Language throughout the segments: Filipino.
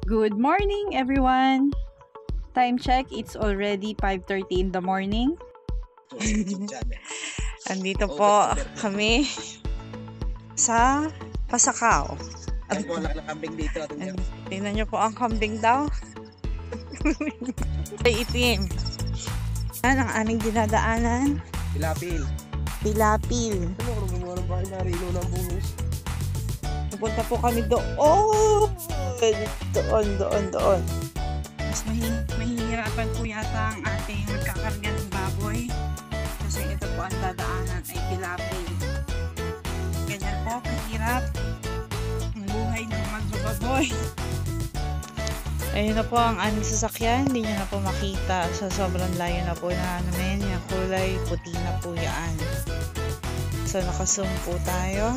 Good morning, everyone. Time check, it's already 5:30 in the morning. Andito po kami sa Pasakaw. Ay, wala na kambing dito. Tingnan nyo po ang kambing daw. Ay, itim. Yan ang aming dinadaanan. Pilapil. Ano kung gumawa ng bahay na rino ng bungis? Pupunta po kami doon. Doon. Mas mahihirapan po yata ang ating magkakarga ng baboy. Kasi ito po ang dadaanan ay pilapil. Ganyan po, kahirap ang buhay ng magbababoy. Ayun na po ang aming sasakyan. Hindi nyo na po makita. Sa sobrang layo na po na namin. Yung kulay puti na po yan. So nakazoom po tayo.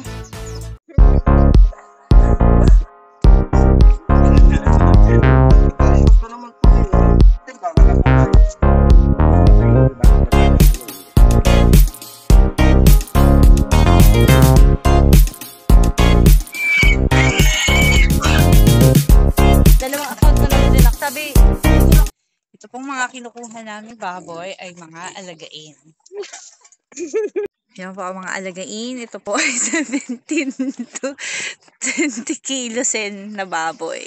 Ito pong mga kinukuha namin baboy ay mga alagain. Yan po ang mga alagain. Ito po ay 17 to 20 kilos na baboy.